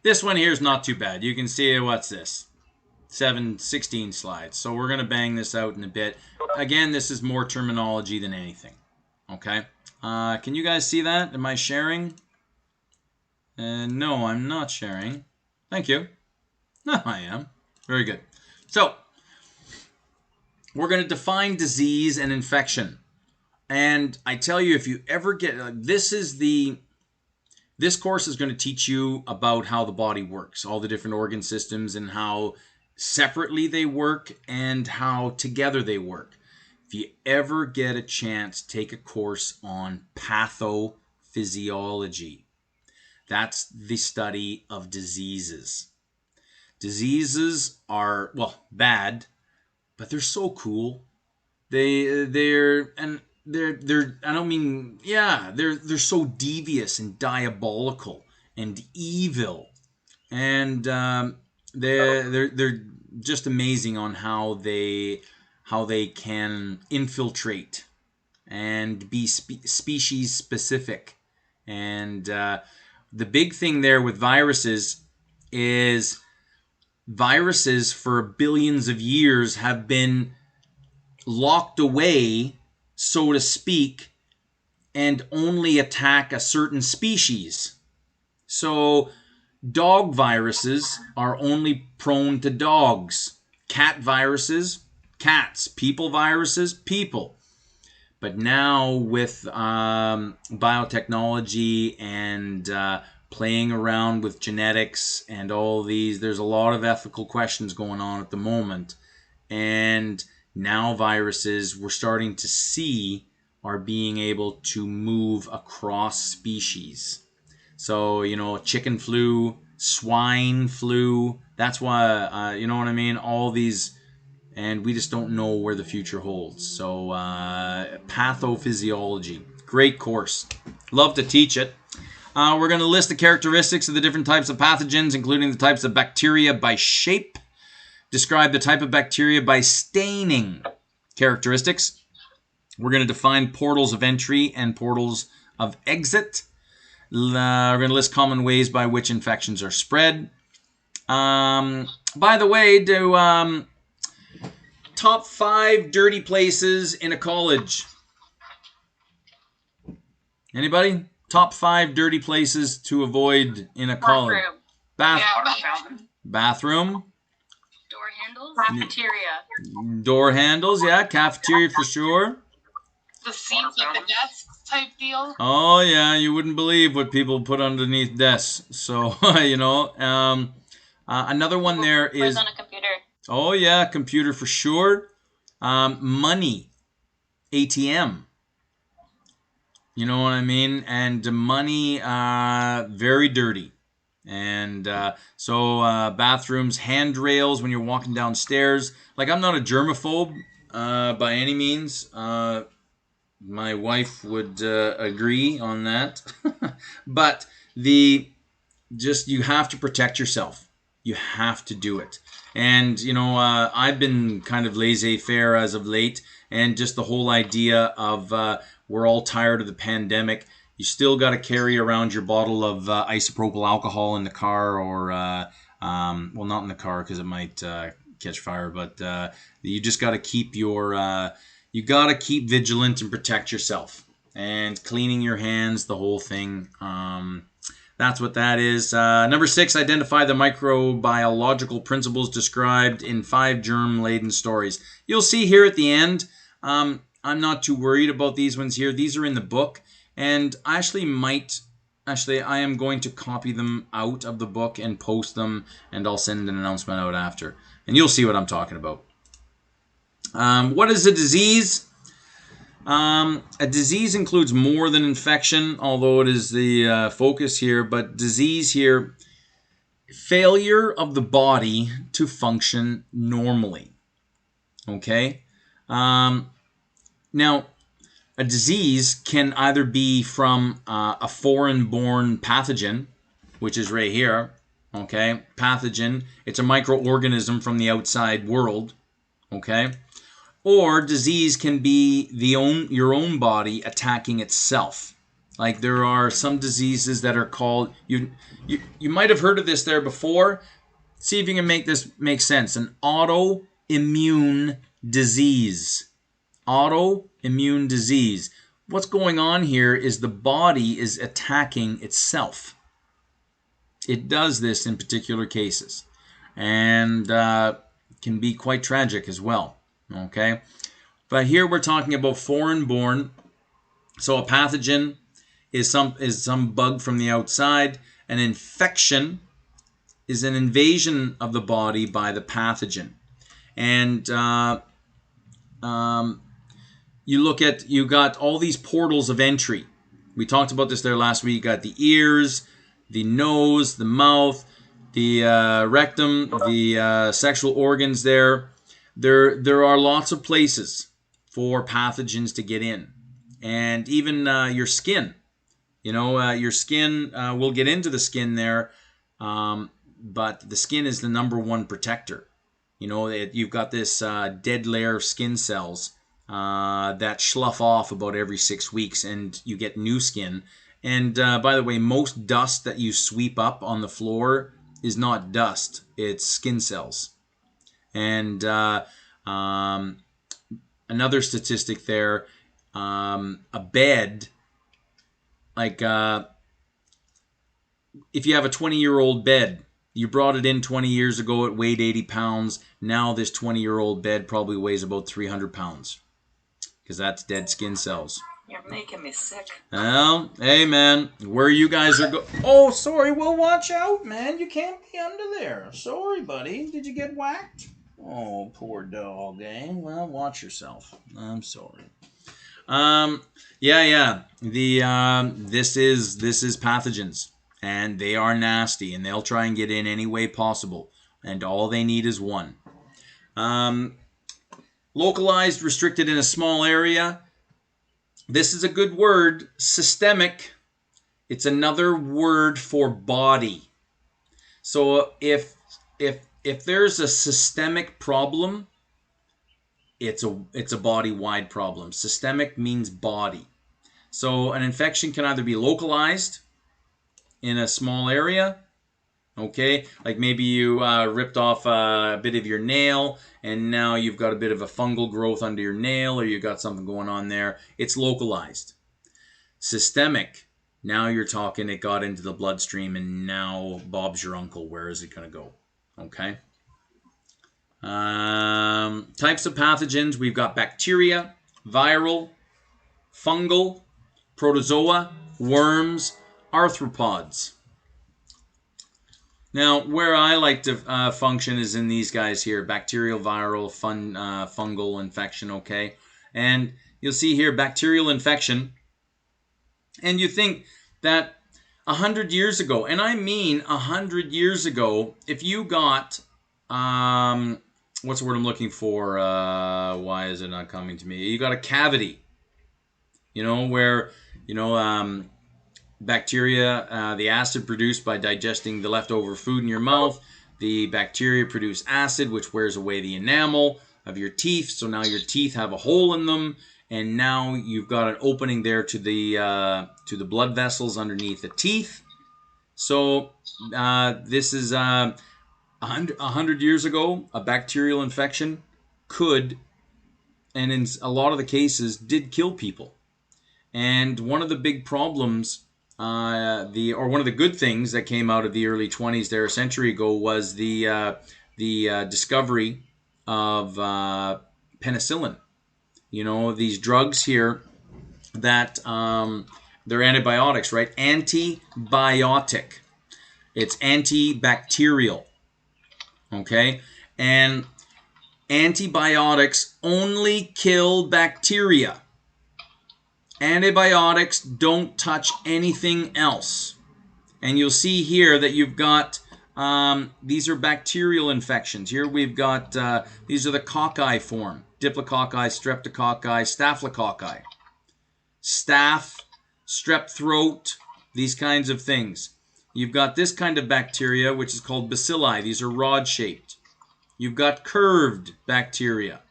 This one here is not too bad. You can see, what's this? 16 slides. So we're going to bang this out in a bit. Again, this is more terminology than anything. Okay. Can you guys see that? Am I sharing? No, I'm not sharing. Thank you. No, I am. Very good. So, we're going to define disease and infection. And I tell you, if you ever get, this course is going to teach you about how the body works, all the different organ systems and how separately they work and how together they work. If you ever get a chance, take a course on pathophysiology. That's the study of diseases. Diseases are, well, bad, but they're so cool. They're so devious and diabolical and evil, and they're just amazing on how they can infiltrate and be species specific. And the big thing there with viruses is viruses for billions of years have been locked away, so to speak, and only attack a certain species. So dog viruses are only prone to dogs. Cat viruses, cats. People viruses, people. But now with biotechnology and playing around with genetics and all these, there's a lot of ethical questions going on at the moment. And now viruses, we're starting to see, are being able to move across species. So, chicken flu, swine flu, that's why, you know what I mean? All these, and we just don't know where the future holds. So, pathophysiology, great course. Love to teach it. We're going to list the characteristics of the different types of pathogens, including the types of bacteria by shape. Describe the type of bacteria by staining characteristics. We're going to define portals of entry and portals of exit. We're going to list common ways by which infections are spread. By the way, top 5 dirty places in a college. Anybody? Top 5 dirty places to avoid in a college. Bathroom. Door handles. Cafeteria. Door handles, yeah. Cafeteria for sure. The seats at the desk type deal. Oh, yeah. You wouldn't believe what people put underneath desks. So, another one there is... on a computer. Oh, yeah. Computer for sure. Money. ATM. You know what I mean? And money, very dirty. And so bathrooms, handrails when you're walking downstairs. Like, I'm not a germaphobe by any means. My wife would agree on that. But you have to protect yourself. You have to do it. And, I've been kind of laissez-faire as of late. And just the whole idea of we're all tired of the pandemic. You still got to carry around your bottle of isopropyl alcohol in the car, or well, not in the car because it might catch fire. But you just got to keep keep vigilant and protect yourself, and cleaning your hands, the whole thing. That's what that is. Number 6, identify the microbiological principles described in 5 germ-laden stories. You'll see here at the end. I'm not too worried about these ones here. These are in the book. And I am going to copy them out of the book and post them, and I'll send an announcement out after. And you'll see what I'm talking about. What is a disease? A disease includes more than infection, although it is the focus here. But disease here, failure of the body to function normally. Okay? Now, a disease can either be from a foreign-born pathogen, which is right here, okay? Pathogen, it's a microorganism from the outside world, okay? Or disease can be your own body attacking itself, Like there are some diseases that are called, you might have heard of this there before. See if you can make this make sense. An autoimmune disease. Autoimmune disease. What's going on here is the body is attacking itself. It does this in particular cases, and can be quite tragic as well. Okay, but here we're talking about foreign-born. So a pathogen is some bug from the outside. An infection is an invasion of the body by the pathogen, and you got all these portals of entry. We talked about this there last week. You got the ears, the nose, the mouth, the rectum, the sexual organs there. There are lots of places for pathogens to get in. And even your skin. Your skin, we'll get into the skin there, but the skin is the number one protector. You've got this dead layer of skin cells that slough off about every 6 weeks, and you get new skin. And by the way, most dust that you sweep up on the floor is not dust, it's skin cells. And another statistic there, a bed, like if you have a 20-year-old bed, you brought it in 20 years ago, it weighed 80 pounds. Now this 20-year-old bed probably weighs about 300 pounds because that's dead skin cells. You're making me sick. Well, hey man, where you guys are going? Oh, sorry, well watch out, man. You can't be under there. Sorry, buddy. Did you get whacked? Oh, poor dog, eh? Well, watch yourself. I'm sorry. Yeah. This is pathogens, and they are nasty, and they'll try and get in any way possible, and all they need is one. Localized, restricted in a small area. This is a good word, systemic. It's another word for body. So if there's a systemic problem, it's a body-wide problem. Systemic means body. So an infection can either be localized in a small area, okay? Like maybe you ripped off a bit of your nail and now you've got a bit of a fungal growth under your nail, or you got something going on there. It's localized. Systemic, now you're talking it got into the bloodstream and now Bob's your uncle. Where is it going to go? Okay. Types of pathogens, we've got bacteria, viral, fungal, protozoa, worms, arthropods. Now, where I like to function is in these guys here, bacterial, viral, fungal infection, okay? And you'll see here, bacterial infection, and you think that 100 years ago, and I mean 100 years ago, if you got, what's the word I'm looking for? Why is it not coming to me? You got a cavity, where, bacteria, the acid produced by digesting the leftover food in your mouth. The bacteria produce acid, which wears away the enamel of your teeth. So now your teeth have a hole in them, and now you've got an opening there to the blood vessels underneath the teeth. So this is 100 years ago, a bacterial infection could, and in a lot of the cases, did kill people. And one of the big problems, one of the good things that came out of the early 20s there a century ago was the discovery of penicillin. These drugs here that they're antibiotics, right? Antibiotic. It's antibacterial. Okay? And antibiotics only kill bacteria. Antibiotics don't touch anything else. And you'll see here that you've got, these are bacterial infections. Here we've got, these are the cocci form. Diplococci, streptococci, staphylococci. Staph, strep throat, these kinds of things. You've got this kind of bacteria, which is called bacilli. These are rod-shaped. You've got curved bacteria.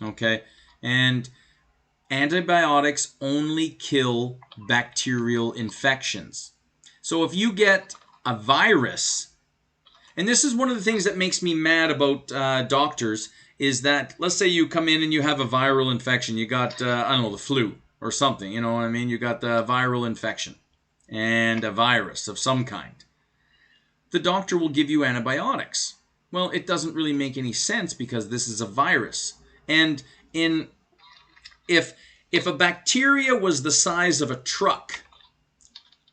Okay? And Antibiotics only kill bacterial infections. So if you get a virus, and this is one of the things that makes me mad about doctors, is that let's say you come in and you have a viral infection. You got, I don't know, the flu or something. You know what I mean? You got the viral infection and a virus of some kind. The doctor will give you antibiotics. Well, it doesn't really make any sense because this is a virus. And if a bacteria was the size of a truck,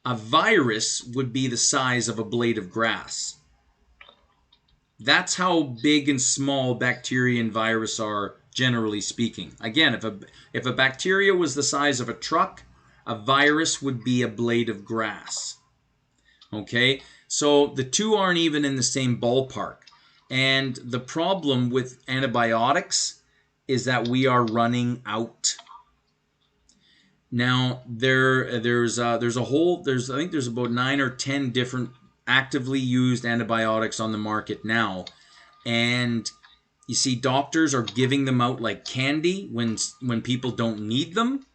a virus would be the size of a blade of grass. That's how big and small bacteria and virus are, generally speaking. Again, if a bacteria was the size of a truck, a virus would be a blade of grass. Okay? So the two aren't even in the same ballpark. And the problem with antibiotics is that we are running out. Now there's I think there's about 9 or 10 different actively used antibiotics on the market now, and you see doctors are giving them out like candy when people don't need them.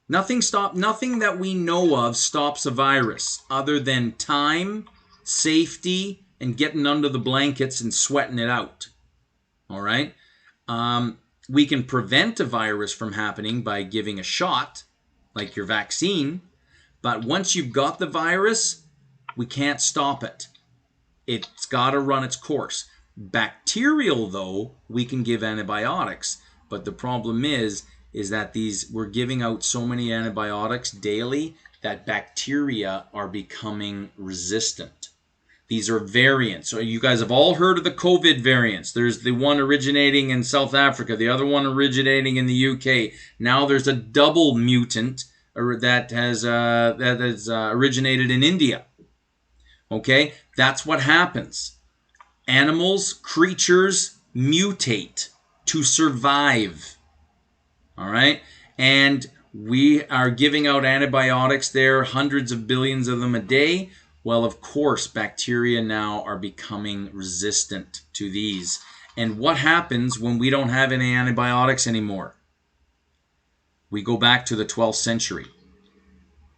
Nothing that we know of stops a virus other than time, safety, and getting under the blankets and sweating it out. All right? We can prevent a virus from happening by giving a shot, like your vaccine, but once you've got the virus, we can't stop it. It's got to run its course. Bacterial, though, we can give antibiotics, but the problem is that we're giving out so many antibiotics daily that bacteria are becoming resistant. These are variants. So you guys have all heard of the COVID variants. There's the one originating in South Africa, the other one originating in the UK. Now there's a double mutant that has originated in India. Okay, that's what happens. Animals, creatures mutate to survive. All right, and we are giving out antibiotics there, hundreds of billions of them a day. Well, of course, bacteria now are becoming resistant to these. And what happens when we don't have any antibiotics anymore? We go back to the 12th century.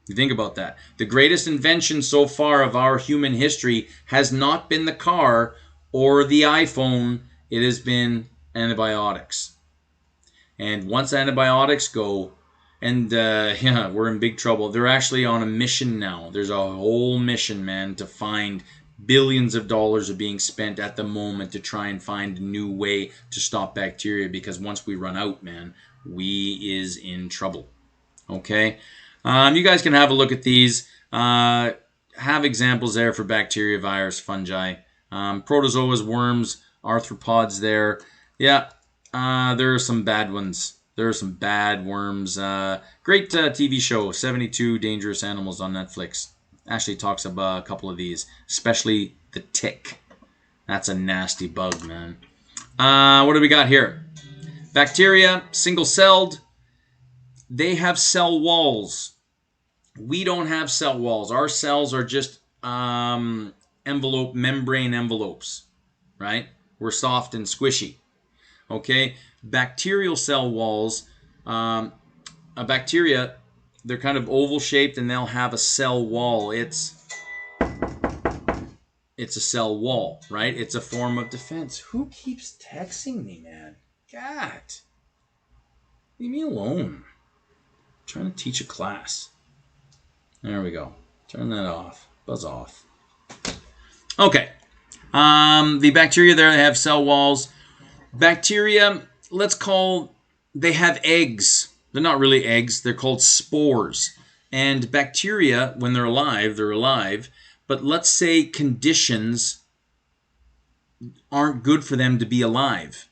You think about that. The greatest invention so far of our human history has not been the car or the iPhone. It has been antibiotics. And once antibiotics go, and we're in big trouble. They're actually on a mission now. There's a whole mission, man, to find billions of dollars are being spent at the moment to try and find a new way to stop bacteria, because once we run out, man, we is in trouble. Okay? You guys can have a look at these. Have examples there for bacteria, virus, fungi. Protozoas, worms, arthropods there. Yeah, there are some bad ones. There are some bad worms. Great TV show, 72 Dangerous Animals on Netflix. Actually talks about a couple of these, especially the tick. That's a nasty bug, man. What do we got here? Bacteria, single-celled. They have cell walls. We don't have cell walls. Our cells are just membrane envelopes, right? We're soft and squishy. Okay? Bacterial cell walls, a bacteria, they're kind of oval shaped and they'll have a cell wall. It's a cell wall, right? It's a form of defense. Who keeps texting me, man? God. Leave me alone. I'm trying to teach a class. There we go. Turn that off. Buzz off. Okay. The bacteria there, they have cell walls. Bacteria, they have eggs. They're not really eggs. They're called spores. And bacteria, when they're alive. But let's say conditions aren't good for them to be alive.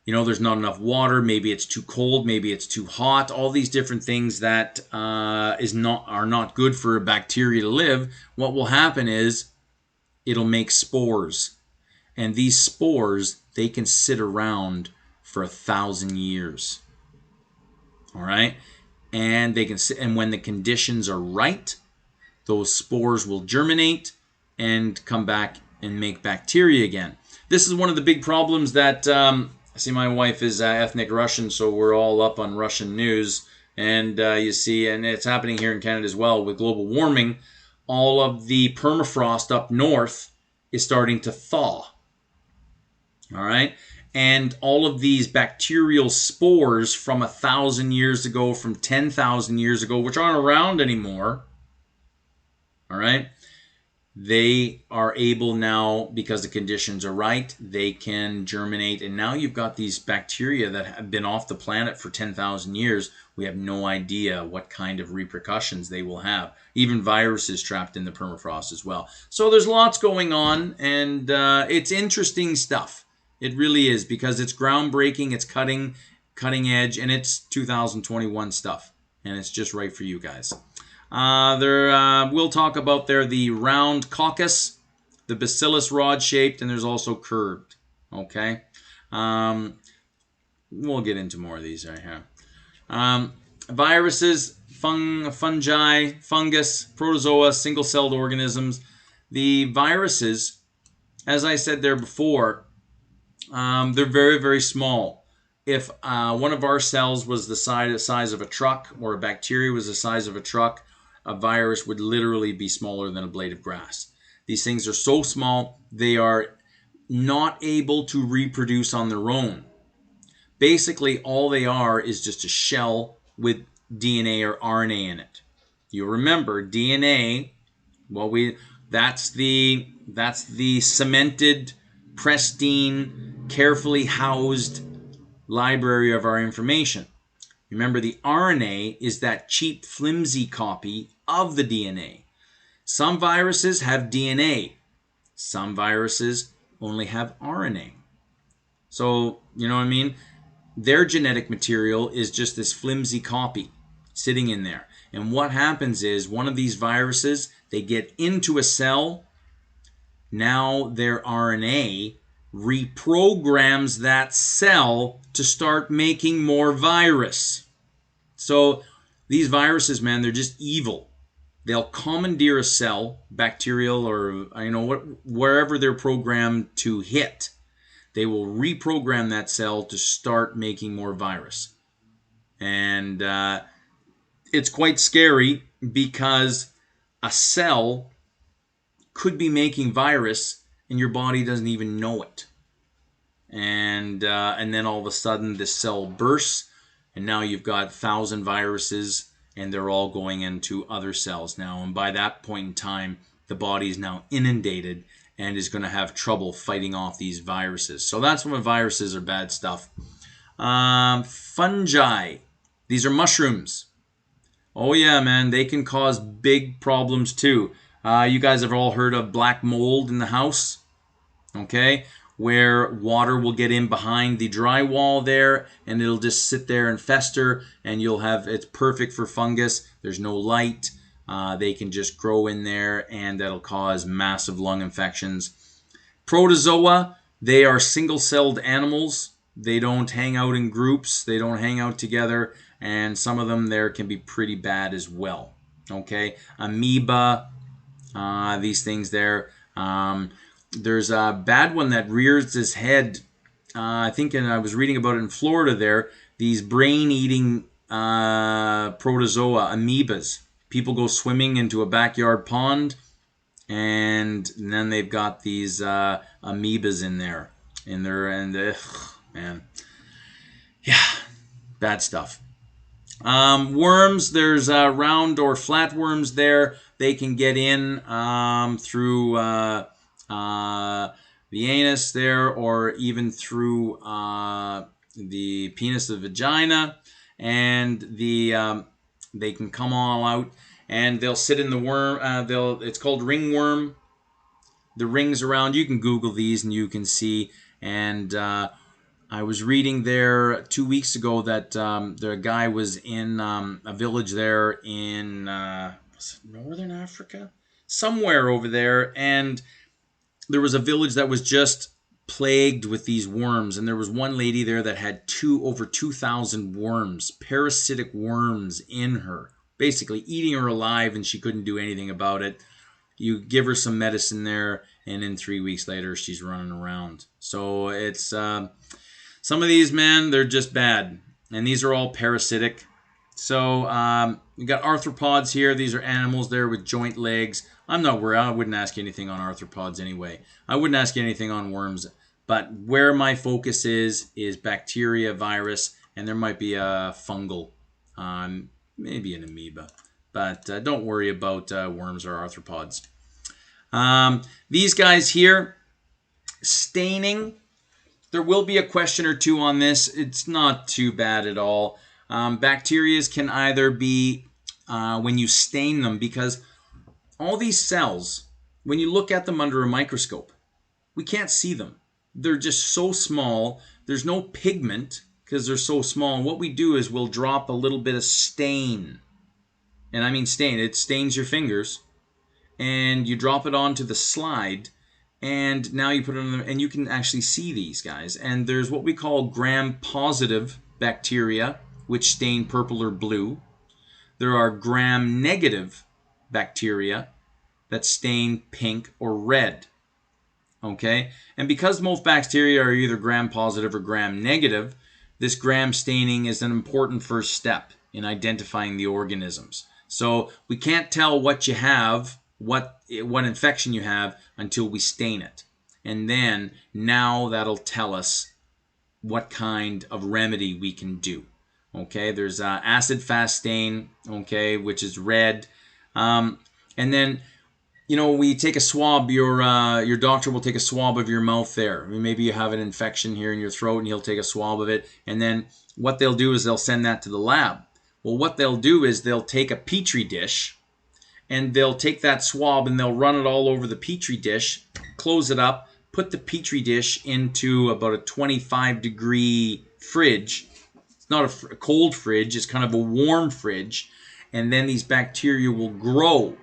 You know, there's not enough water. Maybe it's too cold. Maybe it's too hot. All these different things that are not good for a bacteria to live. What will happen is it'll make spores. And these spores, they can sit around for 1,000 years. All right? And they can sit, and when the conditions are right, those spores will germinate and come back and make bacteria again. This is one of the big problems that, I see my wife is ethnic Russian, so we're all up on Russian news. And you see, and it's happening here in Canada as well with global warming, all of the permafrost up north is starting to thaw. All right. And all of these bacterial spores from 1,000 years ago, from 10,000 years ago, which aren't around anymore, all right, they are able now, because the conditions are right, they can germinate. And now you've got these bacteria that have been off the planet for 10,000 years. We have no idea what kind of repercussions they will have. Even viruses trapped in the permafrost as well. So there's lots going on, and it's interesting stuff. It really is, because it's groundbreaking, it's cutting edge, and it's 2021 stuff. And it's just right for you guys. We'll talk about the round coccus, the bacillus rod shaped, and there's also curved. Okay, we'll get into more of these right here. Viruses, fungi, fungus, protozoa, single-celled organisms. The viruses, as I said there before, they're very, very small. If one of our cells was the size of a truck, or a bacteria was the size of a truck, a virus would literally be smaller than a blade of grass. These things are so small, they are not able to reproduce on their own. Basically, all they are is just a shell with DNA or RNA in it. You remember, DNA, that's the cemented, pristine, carefully housed library of our information. Remember, the RNA is that cheap, flimsy copy of the DNA. Some viruses have DNA. Some viruses only have RNA. So, you know what I mean? Their genetic material is just this flimsy copy sitting in there. And what happens is, one of these viruses, they get into a cell. Now their RNA reprograms that cell to start making more virus. So these viruses, man, they're just evil. They'll commandeer a cell, bacterial or wherever they're programmed to hit. They will reprogram that cell to start making more virus. And it's quite scary, because a cell could be making virus and your body doesn't even know it. And then all of a sudden this cell bursts, and now you've got 1,000 viruses, and they're all going into other cells now. And by that point in time, the body is now inundated and is going to have trouble fighting off these viruses. So that's when viruses are bad stuff. Fungi. These are mushrooms. Oh yeah, man, they can cause big problems too. You guys have all heard of black mold in the house, okay? Where water will get in behind the drywall there, and it'll just sit there and fester, and it's perfect for fungus. There's no light. They can just grow in there, and that'll cause massive lung infections. Protozoa, they are single-celled animals. They don't hang out in groups. They don't hang out together, and some of them there can be pretty bad as well. Okay, amoeba, these things there. There's a bad one that rears its head. I think, and I was reading about it in Florida there, these brain-eating protozoa, amoebas. People go swimming into a backyard pond, and then they've got these amoebas in there. Man. Yeah, bad stuff. Worms, there's round or flat worms there. They can get in through the anus there, or even through the penis, the vagina, and they can come all out, and they'll sit in the worm. It's called ringworm. The rings around. You can Google these and you can see. And I was reading there 2 weeks ago that the guy was in a village there in Northern Africa, somewhere over there, and there was a village that was just plagued with these worms, and there was one lady there that had over 2,000 worms, parasitic worms in her, basically eating her alive, and she couldn't do anything about it. You give her some medicine there, and in 3 weeks later, she's running around. So it's some of these, man, they're just bad, and these are all parasitic. So we got arthropods here. These are animals there with joint legs. I'm not worried. I wouldn't ask you anything on arthropods anyway. I wouldn't ask you anything on worms. But where my focus is bacteria, virus, and there might be a fungal, maybe an amoeba. But don't worry about worms or arthropods. These guys here, staining. There will be a question or two on this. It's not too bad at all. Bacteria can either be when you stain them, because all these cells, when you look at them under a microscope, we can't see them. They're just so small. There's no pigment because they're so small. And what we do is we'll drop a little bit of stain. And I mean stain. It stains your fingers. And you drop it onto the slide. And now you put it on, and you can actually see these guys. And there's what we call gram-positive bacteria, which stain purple or blue. There are gram-negative bacteria that stain pink or red. Okay? And because most bacteria are either gram-positive or gram-negative, this gram staining is an important first step in identifying the organisms. So we can't tell what you have, what infection you have, until we stain it. And then now that'll tell us what kind of remedy we can do. Okay, there's acid-fast stain, okay, which is red. And then, we take a swab. Your doctor will take a swab of your mouth there. I mean, maybe you have an infection here in your throat, and he'll take a swab of it. And then what they'll do is they'll send that to the lab. Well, what they'll do is they'll take a petri dish, and they'll take that swab and they'll run it all over the petri dish, close it up, put the petri dish into about a 25-degree fridge. It's not a cold fridge, it's kind of a warm fridge. And then these bacteria will grow.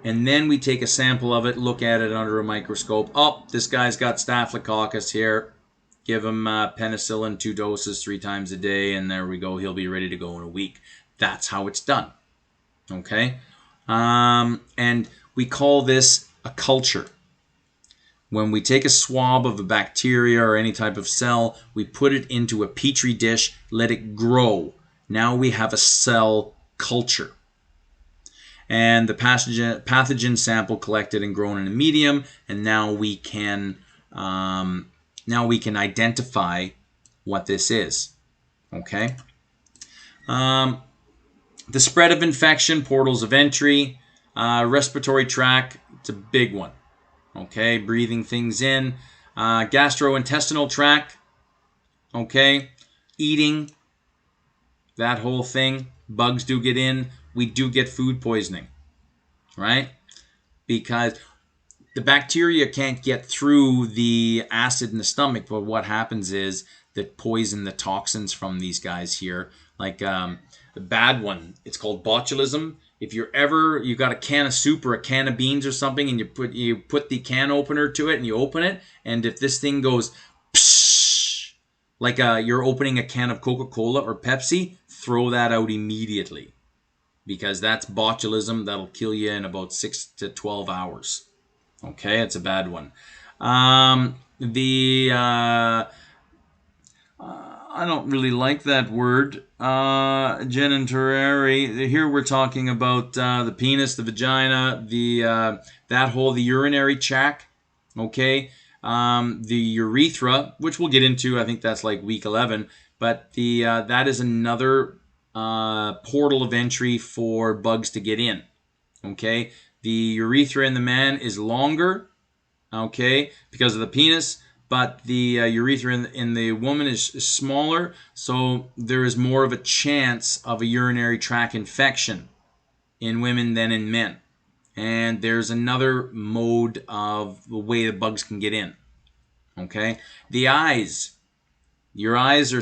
And then we take a sample of it, look at it under a microscope. Oh, this guy's got Staphylococcus here. Give him penicillin 2 doses 3 times a day, and there we go. He'll be ready to go in a week. That's how it's done. Okay? And we call this a culture. When we take a swab of a bacteria or any type of cell, we put it into a petri dish, let it grow. Now we have a cell culture. And the pathogen sample collected and grown in a medium, and now we can identify what this is. Okay? The spread of infection, portals of entry, respiratory tract, it's a big one. Okay, breathing things in, gastrointestinal tract, okay, eating, that whole thing. Bugs do get in. We do get food poisoning, right? Because the bacteria can't get through the acid in the stomach, but what happens is that poison, the toxins from these guys here, like the bad one, it's called botulism. If you got a can of soup or a can of beans or something, and you put the can opener to it and you open it, and if this thing goes psh, like you're opening a can of Coca-Cola or Pepsi, throw that out immediately, because that's botulism. That'll kill you in about 6 to 12 hours. Okay, it's a bad one. I don't really like that word, genitourinary. Here we're talking about the penis, the vagina, the urinary tract, okay, the urethra, which we'll get into. I think that's like week 11, but that is another portal of entry for bugs to get in. Okay, the urethra in the man is longer, okay, because of the penis. But the urethra in the woman is smaller, so there is more of a chance of a urinary tract infection in women than in men. And there's another mode of the way the bugs can get in. Okay? The eyes. Your eyes are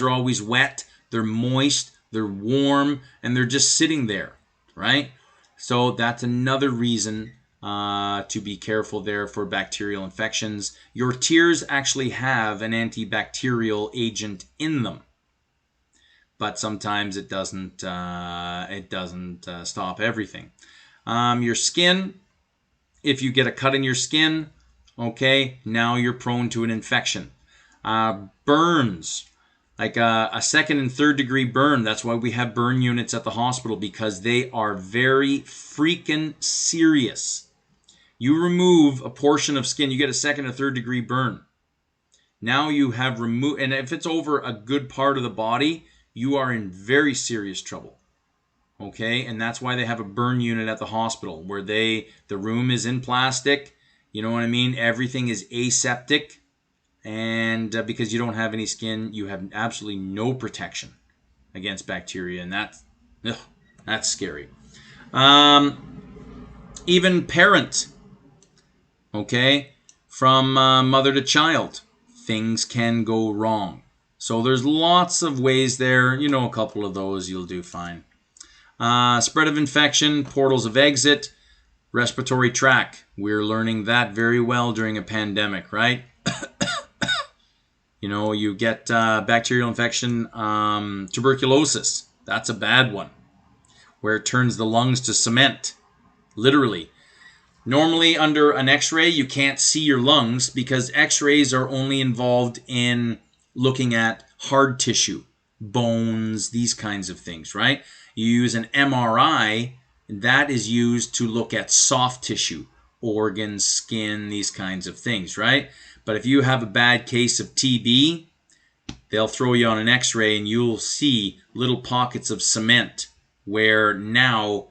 always wet, they're moist, they're warm, and they're just sitting there, right? So that's another reason to be careful there for bacterial infections. Your tears actually have an antibacterial agent in them, but sometimes it doesn't stop everything. Your skin, if you get a cut in your skin, okay, now you're prone to an infection. Burns. like a second and third degree burn. That's why we have burn units at the hospital, because they are very freaking serious. You remove a portion of skin, you get a second or third degree burn. Now you have removed, and if it's over a good part of the body, you are in very serious trouble. Okay, and that's why they have a burn unit at the hospital, where the room is in plastic. You know what I mean? Everything is aseptic, and because you don't have any skin, you have absolutely no protection against bacteria, and that's scary. Even parent, okay, from mother to child, things can go wrong. So there's lots of ways there. You know, a couple of those, you'll do fine. Spread of infection, portals of exit, respiratory tract. We're learning that very well during a pandemic, right? You know, you get bacterial infection, tuberculosis. That's a bad one, where it turns the lungs to cement, literally. Normally, under an x-ray, you can't see your lungs, because x-rays are only involved in looking at hard tissue, bones, these kinds of things, right? You use an MRI, that is used to look at soft tissue, organs, skin, these kinds of things, right? But if you have a bad case of TB, they'll throw you on an x-ray and you'll see little pockets of cement, where now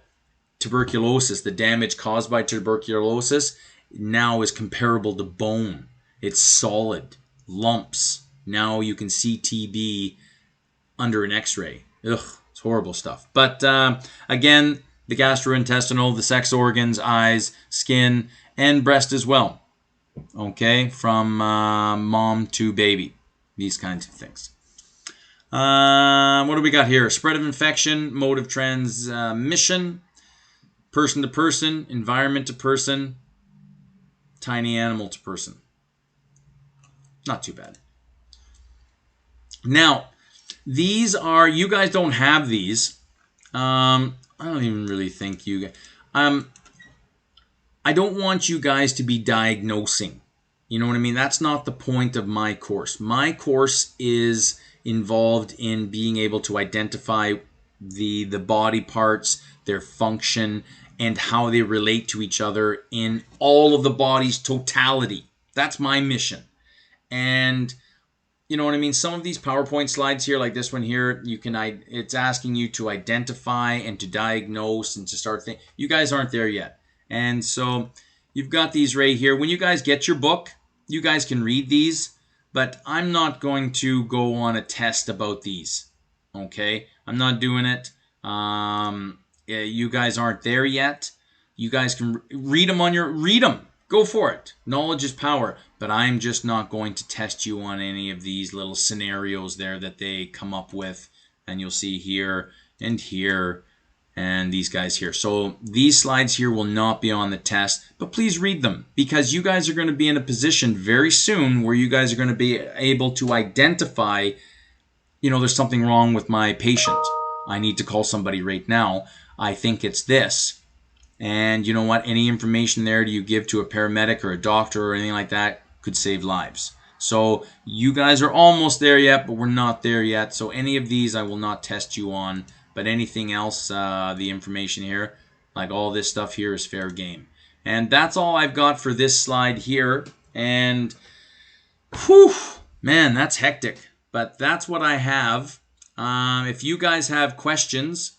tuberculosis, the damage caused by tuberculosis, now is comparable to bone. It's solid, lumps. Now you can see TB under an x-ray. Ugh, it's horrible stuff. But again, the gastrointestinal, the sex organs, eyes, skin, and breast as well. Okay, from mom to baby. These kinds of things. What do we got here? Spread of infection, mode of transmission, person to person, environment to person, tiny animal to person. Not too bad. Now, these are, you guys don't have these. I don't even really think you guys... I don't want you guys to be diagnosing. You know what I mean? That's not the point of my course. My course is involved in being able to identify the body parts, their function, and how they relate to each other in all of the body's totality. That's my mission. And you know what I mean? Some of these PowerPoint slides here, like this one here, it's asking you to identify and to diagnose and to start thinking. You guys aren't there yet. And so you've got these right here. When you guys get your book, you guys can read these, but I'm not going to go on a test about these. Okay? I'm not doing it. You guys aren't there yet. You guys can read them. Go for it. Knowledge is power. But I'm just not going to test you on any of these little scenarios there that they come up with. And you'll see here and here and these guys here. So these slides here will not be on the test, but please read them, because you guys are going to be in a position very soon where you guys are going to be able to identify, you know, there's something wrong with my patient. I need to call somebody right now. I think it's this. And you know what? Any information there you give to a paramedic or a doctor or anything like that could save lives. So you guys are almost there yet, but we're not there yet. So any of these I will not test you on. But anything else, the information here, like all this stuff here, is fair game. And that's all I've got for this slide here. And, whew, man, that's hectic. But that's what I have. If you guys have questions,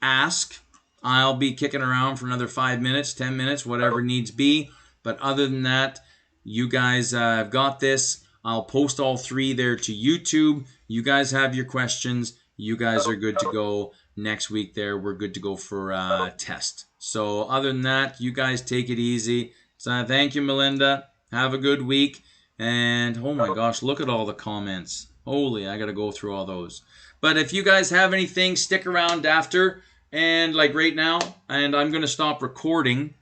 ask. I'll be kicking around for another 5 minutes, 10 minutes, whatever needs be. But other than that, you guys have got this. I'll post all 3 there to YouTube. You guys have your questions. You guys are good to go. Next week there, we're good to go for a test. So other than that, you guys take it easy. So thank you, Melinda. Have a good week. And oh my gosh, look at all the comments. Holy, I got to go through all those. But if you guys have anything, stick around after. And like right now, and I'm going to stop recording